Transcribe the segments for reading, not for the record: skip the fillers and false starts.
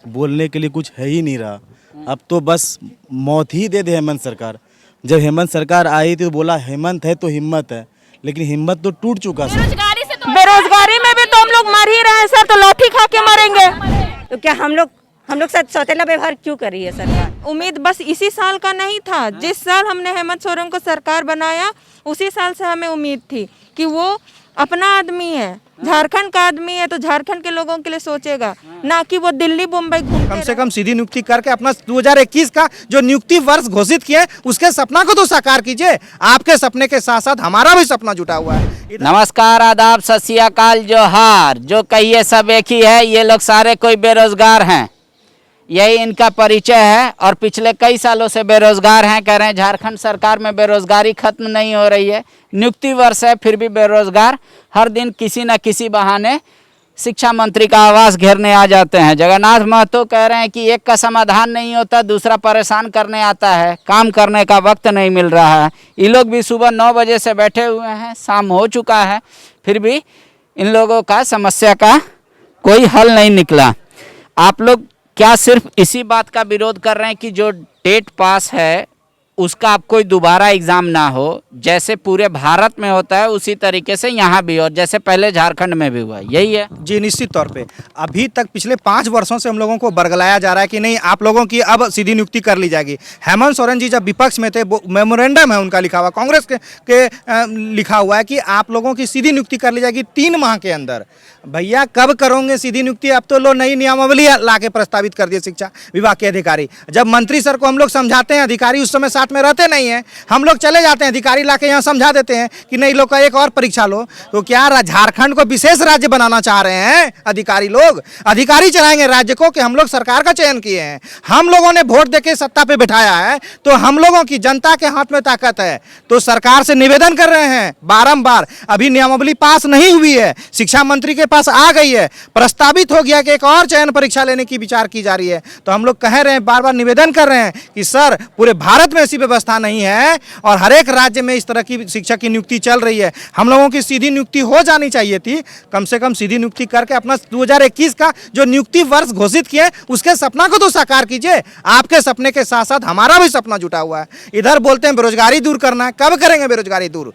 बोलने के लिए कुछ है ही नहीं रहा। अब तो बस मौत ही दे दे हेमंत सरकार। जब हेमंत सरकार आई थी तो बोला हेमंत है तो हिम्मत है, लेकिन हिम्मत तो टूट चुका सर। बेरोजगारी में भी तो हम लोग मर ही रहे हैं सर, तो लौठी खा के मरेंगे। तो क्या हम लोग साथ सौतेला व्यवहार क्यों कर रही है सरकार? उम्मीद बस इसी साल का नहीं था। जिस साल हमने हेमंत सोरेन को सरकार बनाया उसी साल से हमें उम्मीद थी कि वो अपना आदमी है, झारखंड का आदमी है, तो झारखंड के लोगों के लिए सोचेगा, ना कि वो दिल्ली मुंबई घूमते कम से कम सीधी नियुक्ति करके अपना 2021 का जो नियुक्ति वर्ष घोषित किए उसके सपना को तो साकार कीजिए। आपके सपने के साथ साथ हमारा भी सपना जुटा हुआ है। नमस्कार, आदाब, सत श्री अकाल, जोहार। जो कहिए सब एक ही है। ये लोग सारे कोई बेरोजगार हैं, यही इनका परिचय है और पिछले कई सालों से बेरोजगार हैं। कह रहे हैं झारखंड सरकार में बेरोजगारी खत्म नहीं हो रही है। नियुक्ति वर्ष है फिर भी बेरोजगार हर दिन किसी न किसी बहाने शिक्षा मंत्री का आवास घेरने आ जाते हैं। जगन्नाथ महतो कह रहे हैं कि एक का समाधान नहीं होता, दूसरा परेशान करने आता है। काम करने का वक्त नहीं मिल रहा है। ये लोग भी सुबह 9 बजे से बैठे हुए हैं, शाम हो चुका है, फिर भी इन लोगों का समस्या का कोई हल नहीं निकला। आप लोग क्या सिर्फ इसी बात का विरोध कर रहे हैं कि जो टेट पास है उसका अब कोई दोबारा एग्ज़ाम ना हो, जैसे पूरे भारत में होता है उसी तरीके से यहाँ भी, और जैसे पहले झारखंड में भी हुआ, यही है? जी निश्चित तौर पे अभी तक पिछले 5 वर्षों से हम लोगों को बरगलाया जा रहा है कि नहीं आप लोगों की अब सीधी नियुक्ति कर ली जाएगी। हेमंत सोरेन जी जब विपक्ष में थे, मेमोरेंडम है उनका लिखा हुआ, कांग्रेस के लिखा हुआ है कि आप लोगों की सीधी नियुक्ति कर ली जाएगी 3 माह के अंदर। भैया कब करोगे सीधी नियुक्ति? अब तो लोग नई नियमावली ला के प्रस्तावित कर दिए शिक्षा विभाग के अधिकारी। जब मंत्री सर को हम लोग समझाते हैं, अधिकारी उस समय साथ में रहते नहीं हैं, हम लोग चले जाते हैं, अधिकारी ला के यहाँ समझा देते हैं कि नहीं लोग का एक और परीक्षा लो। तो क्या झारखंड को विशेष राज्य बनाना चाह रहे हैं अधिकारी लोग? अधिकारी चलाएंगे राज्य को कि हम लोग सरकार का चयन किए हैं, हम लोगों ने वोट देके सत्ता पे बिठाया है, तो हम लोगों की जनता के हाथ में ताकत है। तो सरकार से निवेदन कर रहे हैं बारंबार, अभी नियमावली पास नहीं हुई है, शिक्षा मंत्री के पास आ गई है, प्रस्तावित हो गया कि एक और चयन परीक्षा लेने की विचार की जा रही है। तो हम लोग कह रहे हैं, बार बार निवेदन कर रहे हैं कि सर पूरे भारत में ऐसी व्यवस्था नहीं है और हर एक राज्य में इस तरह की शिक्षक की नियुक्ति चल रही है। हम लोगों की सीधी नियुक्ति हो जानी चाहिए थी। कम से कम सीधी नियुक्ति करके अपना 2021 का जो नियुक्ति वर्ष घोषित किए उसके सपना को तो साकार कीजिए। आपके सपने के साथ साथ हमारा भी सपना जुटा हुआ है। इधर बोलते हैं बेरोजगारी दूर करना है, कब करेंगे बेरोजगारी दूर?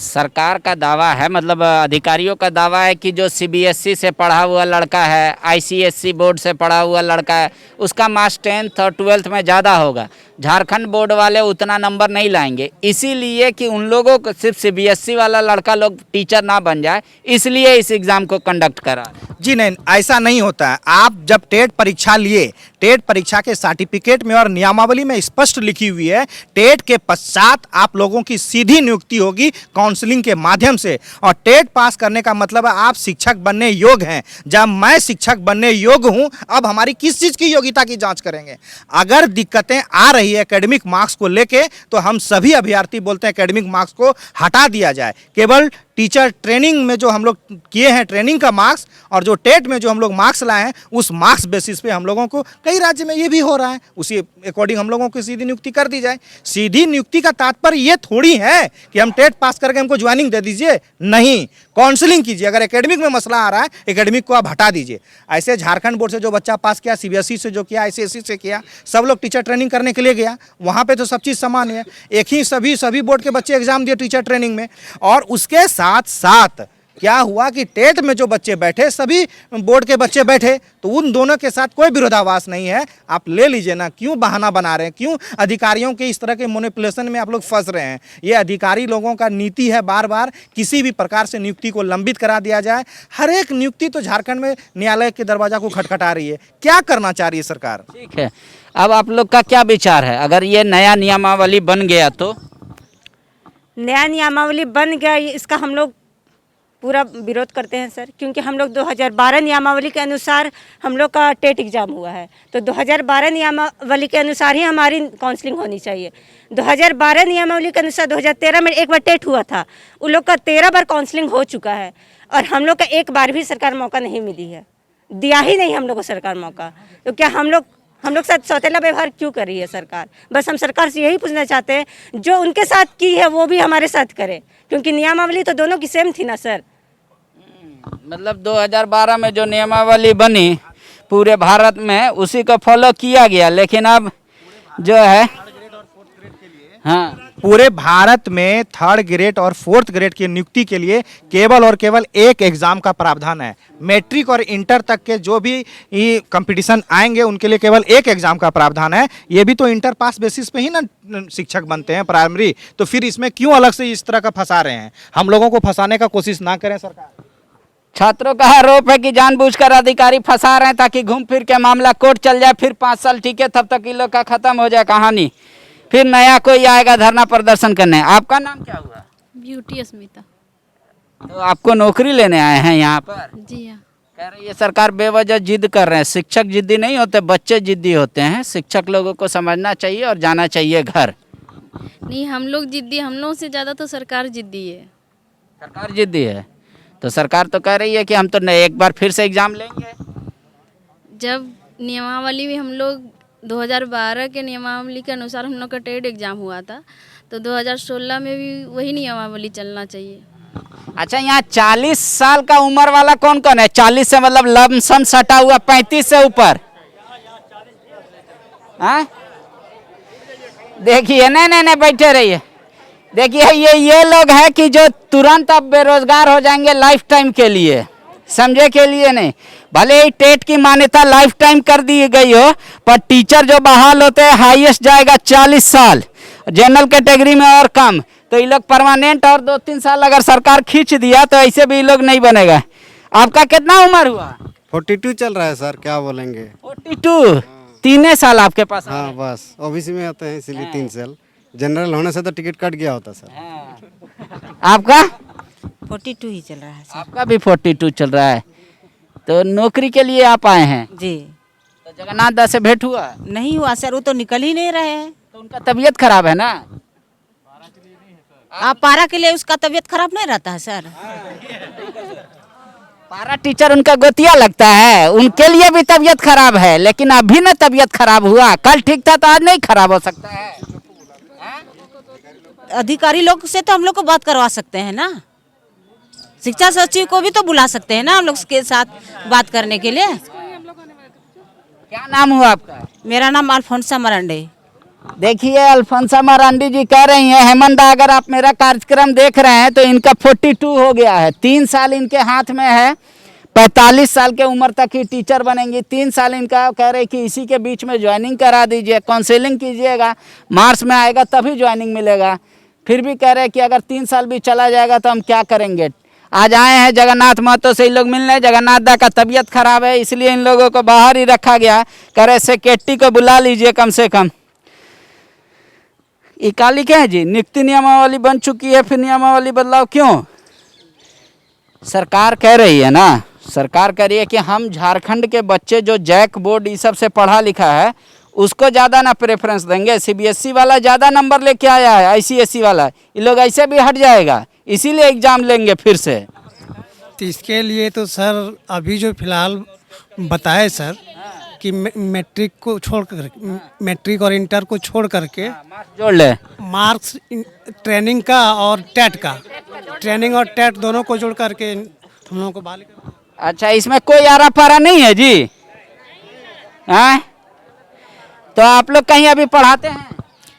सरकार का दावा है, मतलब अधिकारियों का दावा है कि जो CBSE से पढ़ा हुआ लड़का है, ICSE बोर्ड से पढ़ा हुआ लड़का है, उसका मार्क्स 10th और 12th में ज़्यादा होगा। झारखंड बोर्ड वाले उतना नंबर नहीं लाएंगे, इसीलिए कि उन लोगों को सिर्फ CBSE वाला लड़का लोग टीचर ना बन जाए, इसलिए इस एग्ज़ाम को कंडक्ट करा। जी नहीं, ऐसा नहीं होता है। आप जब टेट परीक्षा लिए, टेट परीक्षा के सर्टिफिकेट में और नियमावली में स्पष्ट लिखी हुई है, टेट के पश्चात आप लोगों की सीधी नियुक्ति होगी काउंसलिंग के माध्यम से। और टेट पास करने का मतलब है आप शिक्षक बनने योग्य हैं। जब मैं शिक्षक बनने योग्य हूं, अब हमारी किस चीज़ की योग्यता की जांच करेंगे? अगर दिक्कतें आ रही है एकेडमिक मार्क्स को लेके, तो हम सभी अभ्यर्थी बोलते हैं एकेडमिक मार्क्स को हटा दिया जाए। केवल टीचर ट्रेनिंग में जो हम लोग किए हैं ट्रेनिंग का मार्क्स और जो टेट में जो हम लोग मार्क्स लाए हैं उस मार्क्स बेसिस पे हम लोगों को, कई राज्य में ये भी हो रहा है, उसी अकॉर्डिंग हम लोगों की सीधी नियुक्ति कर दी जाए। सीधी नियुक्ति का तात्पर्य ये थोड़ी है कि हम टेट पास करके हमको ज्वाइनिंग दे दीजिए, नहीं, काउंसलिंग कीजिए। अगर एकेडमिक में मसला आ रहा है, एकेडमिक को आप हटा दीजिए। ऐसे झारखंड बोर्ड से जो बच्चा पास किया, CBSE से जो किया, ICSE से किया, सब लोग टीचर ट्रेनिंग करने के लिए गया, वहाँ पे तो सब चीज़ समान है। एक ही सभी बोर्ड के बच्चे एग्जाम दिए टीचर ट्रेनिंग में। और उसके साथ साथ क्या हुआ कि टेट में जो बच्चे बैठे, सभी बोर्ड के बच्चे बैठे, तो उन दोनों के साथ कोई विरोधाभास नहीं है। आप ले लीजिए ना, क्यों बहाना बना रहे हैं? क्यों अधिकारियों के इस तरह के मैनिपुलेशन में आप लोग फंस रहे हैं? ये अधिकारी लोगों का नीति है, बार बार किसी भी प्रकार से नियुक्ति को लंबित करा दिया जाए। हर एक नियुक्ति तो झारखंड में न्यायालय के दरवाजा को खटखटा रही है। क्या करना चाह रही है सरकार? ठीक है, अब आप लोग का क्या विचार है? अगर ये नया नियमावली बन गया तो? नया नियमावली बन गया, इसका हम लोग पूरा विरोध करते हैं सर, क्योंकि हम लोग 2012 नियमावली के अनुसार हम लोग का टेट एग्ज़ाम हुआ है, तो 2012 नियमावली के अनुसार ही हमारी काउंसलिंग होनी चाहिए। 2012 नियमावली के अनुसार 2013 में एक बार टेट हुआ था, उन लोग का 13 बार काउंसलिंग हो चुका है और हम लोग का एक बार भी सरकार मौका नहीं मिली है, दिया ही नहीं हम लोग को सरकार मौका। तो क्या हम लोग साथ सौतेला व्यवहार क्यों कर रही है सरकार? बस हम सरकार से यही पूछना चाहते हैं, जो उनके साथ की है वो भी हमारे साथ करे, क्योंकि नियमावली तो दोनों की सेम थी ना सर। मतलब 2012 में जो नियमावली बनी पूरे भारत में उसी को फॉलो किया गया, लेकिन अब जो है हाँ पूरे भारत में 3rd ग्रेड और 4th ग्रेड की नियुक्ति के लिए केवल और केवल एक एग्जाम का प्रावधान है। मैट्रिक और इंटर तक के जो भी कंपटीशन आएंगे उनके लिए केवल एक एग्जाम का प्रावधान है। ये भी तो इंटर पास बेसिस पे ही ना शिक्षक बनते हैं प्राइमरी, तो फिर इसमें क्यों अलग से इस तरह का फंसा रहे हैं? हम लोगों को फंसाने का कोशिश ना करें सरकार। छात्रों का आरोप है कि जानबूझकर अधिकारी फंसा रहे हैं ताकि घूम फिर के मामला कोर्ट चल जाए, फिर 5 साल ठीक है, तब तक इन लोग का खत्म हो जाए कहानी, फिर नया कोई आएगा धरना प्रदर्शन करने। आपका नाम क्या हुआ? ब्यूटी अस्मिता। तो आपको नौकरी लेने आए हैं यहाँ पर? जी हाँ। कह रहे ये सरकार बेवजह जिद कर रहे हैं। शिक्षक जिद्दी नहीं होते, बच्चे जिद्दी होते हैं। शिक्षक लोगों को समझना चाहिए और जाना चाहिए घर। नहीं, हम लोग जिद्दी, हम लोगों से ज़्यादा तो सरकार जिद्दी है। सरकार जिद्दी है तो सरकार तो कह रही है कि हम तो एक बार फिर से एग्जाम लेंगे। जब नियमावली में हम लोग 2012 के नियमावली के अनुसार हम लोग का टेट एग्ज़ाम हुआ था, तो 2016 में भी वही नियमावली चलना चाहिए। अच्छा, यहाँ 40 साल का उम्र वाला कौन कौन है? 40 से मतलब लमसम सटा हुआ 35 से ऊपर। हाँ देखिए, नहीं बैठे रहिए। देखिए ये लोग हैं कि जो तुरंत अब बेरोजगार हो जाएंगे लाइफ टाइम के लिए, समझे के लिए नहीं। भले ही टेट की मान्यता लाइफ टाइम कर दी गई हो, पर टीचर जो बहाल होते हैं हाईएस्ट जाएगा 40 साल, जनरल कैटेगरी में और कम। तो ये लोग परमानेंट और 2-3 साल अगर सरकार खींच दिया तो ऐसे भी ये लोग नहीं बनेगा। आपका कितना उम्र हुआ? 42 चल रहा है सर, क्या बोलेंगे। 42, 3 साल आपके पास। हाँ बस ओबीसी में होते हैं इसलिए 3 साल। जनरल होने से तो टिकट कट गया होता सर। आपका 42 ही चल रहा है सर। आपका भी 42 चल रहा है। तो नौकरी के लिए आप आए हैं? जी। तो जगन्नाथ दास से भेंट हुआ? नहीं हुआ सर, वो तो निकल ही नहीं रहे हैं। तो उनका तबीयत खराब है ना? आप पारा के लिए उसका तबीयत खराब नहीं रहता है सर? पारा टीचर उनका गोतिया लगता है, उनके लिए भी तबीयत खराब है। लेकिन अभी ना तबीयत खराब हुआ, कल ठीक था तो आज नहीं खराब हो सकता है। अधिकारी लोग से तो हम लोग को बात करवा सकते हैं ना, शिक्षा सचिव को भी तो बुला सकते हैं ना हम लोग के साथ बात करने के लिए। क्या नाम हुआ आपका? मेरा नाम अल्फोंसा मरांडे। देखिए, अल्फोंसा मरांडी जी कह रही हैं, हेमंत अगर आप मेरा कार्यक्रम देख रहे हैं तो इनका 42 हो गया है। 3 साल इनके हाथ में है, 45 साल के उम्र तक ही टीचर बनेंगी। 3 साल इनका कह रहे कि इसी के बीच में ज्वाइनिंग करा दीजिए, काउंसलिंग कीजिएगा, मार्च में आएगा तभी ज्वाइनिंग मिलेगा। फिर भी कह रहे कि अगर 3 साल भी चला जाएगा तो हम क्या करेंगे। आज आए हैं जगन्नाथ महतो से, इन लोग मिलने। जगन्नाथ दा का तबीयत खराब है इसलिए इन लोगों को बाहर ही रखा गया। कह रहे सेक्रेटरी को बुला लीजिए कम से कम। ये काली क्या है जी? नियुक्ति नियमावली बन चुकी है, फिर नियमावली बदलाव क्यों? सरकार कह रही है ना, सरकार कह रही है कि हम झारखंड के बच्चे जो जैक बोर्ड ये सब से पढ़ा लिखा है उसको ज़्यादा ना प्रेफरेंस देंगे। सीबीएसई वाला ज़्यादा नंबर लेके आया है, आईसीएसई वाला, ये लोग ऐसे भी हट जाएगा, इसीलिए एग्जाम लेंगे फिर से। तो इसके लिए तो सर अभी जो फिलहाल बताए सर कि मैट्रिक को छोड़कर, मैट्रिक और इंटर को छोड़ करके जोड़ ले मार्क्स ट्रेनिंग का और टेट का, ट्रेनिंग और टेट दोनों को जोड़ करके हम लोगों को बाल। अच्छा, इसमें कोई आरा पारा नहीं है जी? हैं? तो आप लोग कहीं अभी पढ़ाते हैं?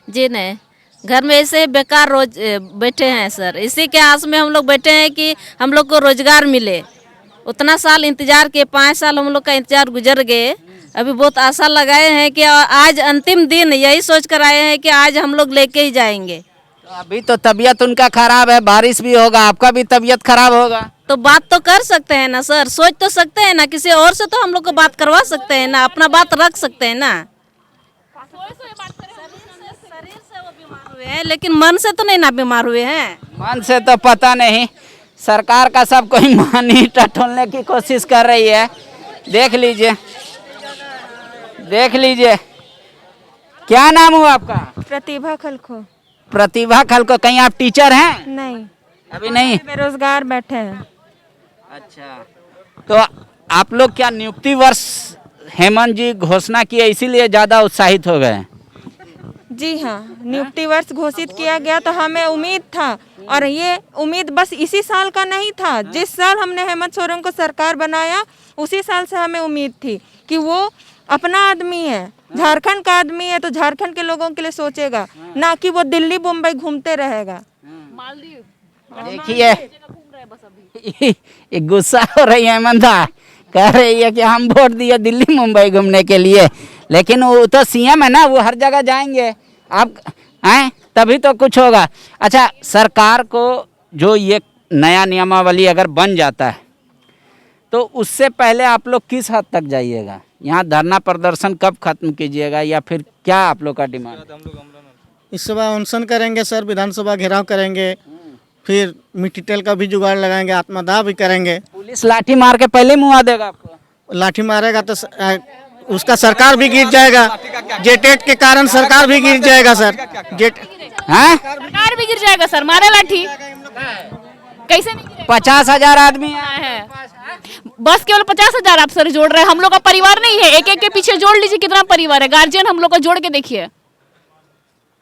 जी नहीं, घर में ऐसे बेकार रोज बैठे हैं सर। इसी के आस में हम लोग बैठे हैं कि हम लोग को रोजगार मिले। उतना साल इंतजार किए, 5 साल हम लोग का इंतजार गुजर गए। अभी बहुत आशा लगाए हैं कि आज अंतिम दिन, यही सोच कर आए हैं कि आज हम लोग लेके ही जाएंगे। तो अभी तो तबीयत उनका खराब है, बारिश भी होगा, आपका भी तबीयत खराब होगा। तो बात तो कर सकते हैं ना सर, सोच तो सकते हैं ना, किसी और से तो हम लोग को बात करवा सकते हैं ना, अपना बात रख सकते हैं ना। शरीर से वो बीमार हुए हैं, लेकिन मन से तो नहीं ना बीमार हुए हैं। मन से तो पता नहीं, सरकार का सब कोई मान ही टटोलने की कोशिश कर रही है। देख लीजिए, देख लीजिए। क्या नाम हुआ आपका? प्रतिभा खलखो। प्रतिभा खलको। कहीं आप टीचर हैं? नहीं, अभी नहीं। बेरोजगार बैठे हैं। अच्छा, तो आप लोग क्या नियुक्ति वर्ष हेमंत जी घोषणा किए इसीलिए ज़्यादा उत्साहित हो गए? जी हाँ, नियुक्ति वर्ष घोषित किया गया तो हमें उम्मीद था, और ये उम्मीद बस इसी साल का नहीं था। जिस साल हमने हेमंत सोरेन को सरकार बनाया उसी साल से हमें उम्मीद थी कि वो अपना आदमी है, झारखंड का आदमी है, तो झारखंड के लोगों के लिए सोचेगा, ना कि वो दिल्ली मुंबई घूमते रहेगा। देखिए ये गुस्सा हो रही है हेमंता, कह रही है कि हम वोट दिए दिल्ली मुंबई घूमने के लिए, लेकिन वो तो सीएम है ना, वो हर जगह जाएंगे। आप हैं तभी तो कुछ होगा। अच्छा, सरकार को जो ये नया नियमावली अगर बन जाता है तो उससे पहले आप लोग किस हद तक जाइएगा? यहाँ धरना प्रदर्शन कब खत्म कीजिएगा, या फिर क्या आप लोग का डिमांड है? इस सुबह अनशन करेंगे सर, विधानसभा घेराव करेंगे, फिर मिट्टी तेल का भी जुगाड़ लगाएंगे, आत्मदाह भी करेंगे। पुलिस लाठी मार के पहले मुआ देगा आपको? लाठी मारेगा तो उसका सरकार भी गिर जाएगा। जेटेट के कारण सरकार भी गिर जाएगा सर। सरकार भी गिर जाएगा सर, मारे लाठी कैसे नहीं? 50,000 आदमी है, बस केवल 50,000 आप सर जोड़ रहे हैं, हम लोग का परिवार नहीं है। एक एक के पीछे जोड़ लीजिए कितना परिवार है, गार्जियन हम लोग का जोड़ के देखिए,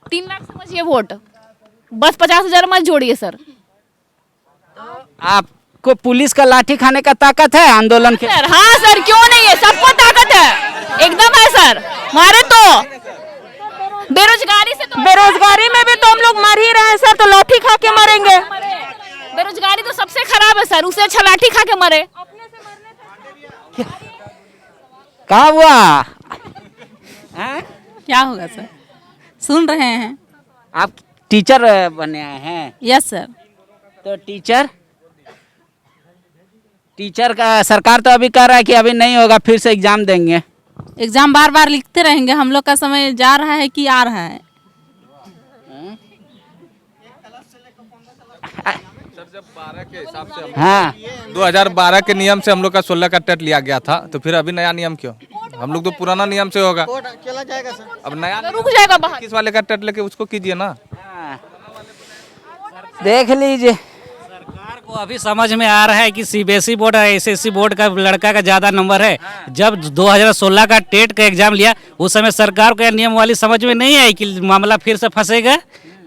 3 लाख समझिए वोट, बस 50,000 मत जोड़िए सर। आपको पुलिस का लाठी खाने का ताकत है आंदोलन के? सर हाँ सर, क्यों नहीं है, सबको ताकत है, एकदम है सर। मारे तो बेरोजगारी से, तो बेरोजगारी में भी तो हम लोग मर ही रहे हैं सर, तो लाठी खा के मरेंगे। बेरोजगारी तो सबसे खराब है सर, उससे अच्छा लाठी खा के मरे। क्या हुआ? क्या होगा सर, सुन रहे हैं। आप टीचर बने हैं? Yes sir. तो टीचर का सरकार तो अभी कह रहा है कि अभी नहीं होगा, फिर से एग्जाम देंगे। एग्जाम बार बार लिखते रहेंगे, हम लोग का समय जा रहा है कि आ रहा है? हाँ, 2012 के नियम से हम लोग का 16 का टेट लिया गया था, तो फिर अभी नया नियम क्यों? हम लोग तो पुराना नियम से होगा, चला जाएगा सर। अब नया रुक जाएगा बाहर। किस वाले का टेट लेके उसको कीजिए ना। देख लीजिए, सरकार को अभी समझ में आ रहा है कि सीबीएसई बोर्ड और एसएससी बोर्ड का लड़का का ज़्यादा नंबर है। जब 2016 का टेट का एग्जाम लिया उस समय सरकार को यह नियम वाली समझ में नहीं आई कि मामला फिर से फंसेगा।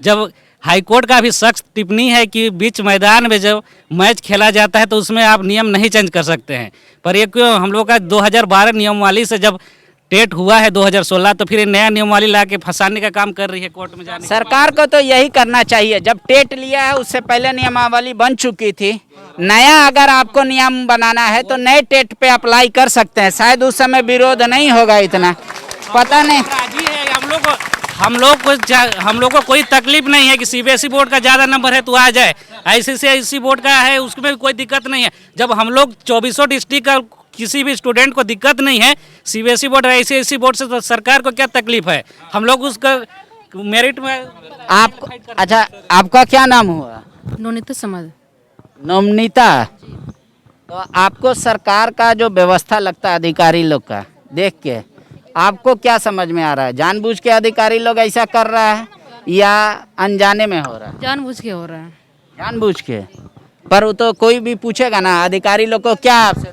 जब हाईकोर्ट का भी सख्त टिप्पणी है कि बीच मैदान में जब मैच खेला जाता है तो उसमें आप नियम नहीं चेंज कर सकते हैं, पर ये क्यों हम लोग का 2012 नियमवाली से जब टेट हुआ है 2016, तो फिर ये नया नियमवाली ला के फंसाने का काम कर रही है कोर्ट में जाने। सरकार को तो यही करना चाहिए। जब टेट लिया है उससे पहले नियमावली बन चुकी थी, नया अगर आपको नियम बनाना है तो नए टेट पे अप्लाई कर सकते हैं, शायद उस समय विरोध नहीं होगा इतना, पता नहीं। हम लोग को कोई तकलीफ नहीं है कि सीबीएसई बोर्ड का ज़्यादा नंबर है तो आ जाए, आईसीएसई बोर्ड का है उसमें कोई दिक्कत नहीं है। जब हम लोग 24 डिस्ट्रिक्ट का किसी भी स्टूडेंट को दिक्कत नहीं है सीबीएसई बोर्ड और आईसीएसई बोर्ड से, तो सरकार को क्या तकलीफ है? हम लोग उसका मेरिट में आपको, अच्छा आपका क्या नाम हुआ? नवनीता समाज। नवनीता, तो आपको सरकार का जो व्यवस्था लगता है अधिकारी लोग का देख के आपको क्या समझ में आ रहा है? जानबूझ के अधिकारी लोग ऐसा कर रहा है या अनजाने में हो रहा है? जानबूझ के हो रहा है। जानबूझ के, पर वो तो कोई भी पूछेगा ना अधिकारी लोग को क्या आपसे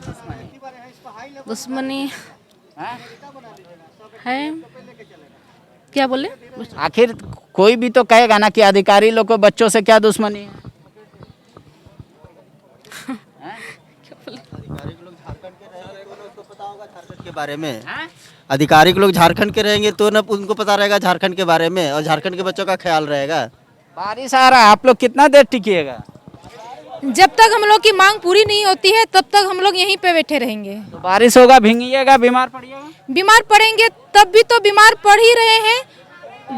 दुश्मनी है, क्या बोले? आखिर कोई भी तो कहेगा ना कि अधिकारी लोग को बच्चों से क्या दुश्मनी है? के बारे में अधिकारी के लोग झारखंड के रहेंगे तो ना उनको पता रहेगा झारखंड के बारे में, और झारखंड के बच्चों का ख्याल रहेगा। बारिश आ रहा है, आप लोग कितना देर टिकिएगा? जब तक हम लोग की मांग पूरी नहीं होती है तब तक हम लोग यहीं पे बैठे रहेंगे। तो बारिश होगा, भींगिएगा, बीमार पड़िएगा? बीमार पड़ेंगे तब भी तो बीमार पड़ ही रहे हैं।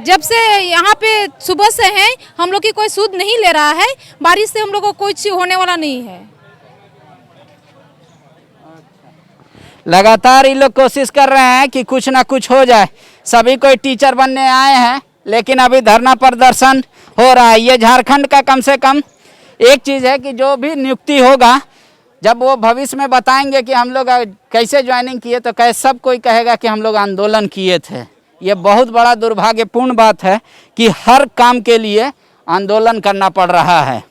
जब से यहाँ पे सुबह से हैं हम लोग की कोई सूद नहीं ले रहा है, बारिश से हम लोग को कोई चीज होने वाला नहीं है। लगातार ये लोग कोशिश कर रहे हैं कि कुछ ना कुछ हो जाए। सभी कोई टीचर बनने आए हैं, लेकिन अभी धरना प्रदर्शन हो रहा है। ये झारखंड का कम से कम एक चीज़ है कि जो भी नियुक्ति होगा, जब वो भविष्य में बताएंगे कि हम लोग कैसे ज्वाइनिंग किए, तो कैसे सब कोई कहेगा कि हम लोग आंदोलन किए थे। ये बहुत बड़ा दुर्भाग्यपूर्ण बात है कि हर काम के लिए आंदोलन करना पड़ रहा है।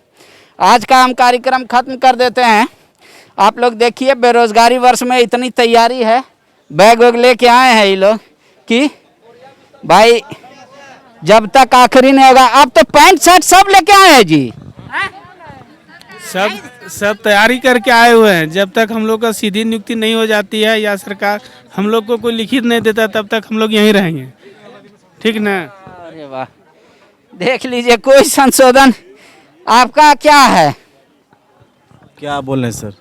आज का हम कार्यक्रम खत्म कर देते हैं। आप लोग देखिए, बेरोजगारी वर्ष में इतनी तैयारी है, बैग वैग लेके आए हैं ये लोग कि भाई जब तक आखिरी नहीं होगा। अब तो पैंट शर्ट सब लेके आए हैं जी, सब तैयारी करके आए हुए हैं। जब तक हम लोग का सीधी नियुक्ति नहीं हो जाती है या सरकार हम लोग को कोई लिखित नहीं देता तब तक हम लोग यहीं रहेंगे, ठीक ना। अरे वाह, देख लीजिए, कोई संशोधन आपका क्या है? क्या बोल रहे हैं सर,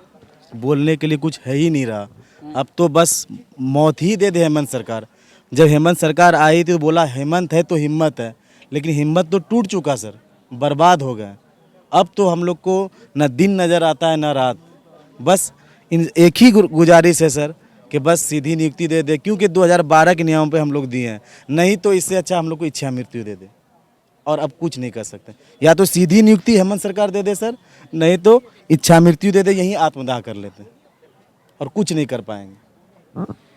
बोलने के लिए कुछ है ही नहीं रहा। अब तो बस मौत ही दे दे हेमंत सरकार। जब हेमंत सरकार आई थी तो बोला हेमंत है तो हिम्मत है, लेकिन हिम्मत तो टूट चुका सर, बर्बाद हो गए। अब तो हम लोग को न दिन नज़र आता है न रात। बस एक ही गुजारिश है सर कि बस सीधी नियुक्ति दे दे, क्योंकि 2012 के नियमों पे हम लोग दिए हैं। नहीं तो इससे अच्छा हम लोग को इच्छा मृत्यु दे दे, और अब कुछ नहीं कर सकते। या तो सीधी नियुक्ति हेमंत सरकार दे दे सर, नहीं तो इच्छा मृत्यु दे दे, यहीं आत्मदाह कर लेते हैं और कुछ नहीं कर पाएंगे।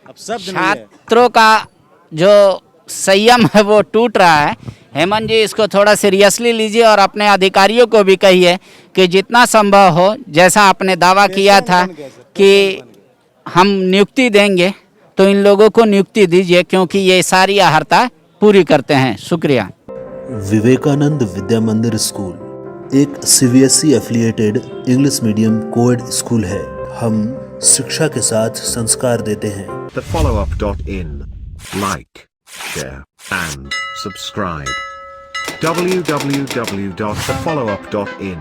अब सब छात्रों का जो संयम है वो टूट रहा है। हेमंत जी, इसको थोड़ा सीरियसली लीजिए और अपने अधिकारियों को भी कहिए कि जितना संभव हो, जैसा आपने दावा किया था कि हम नियुक्ति देंगे, तो इन लोगों को नियुक्ति दीजिए, क्योंकि ये सारी अहर्ता पूरी करते हैं। शुक्रिया। विवेकानंद विद्या मंदिर स्कूल एक CBSE affiliated English medium coed school है। हम शिक्षा के साथ संस्कार देते हैं। thefollowup.in Like, share and subscribe. www.thefollowup.in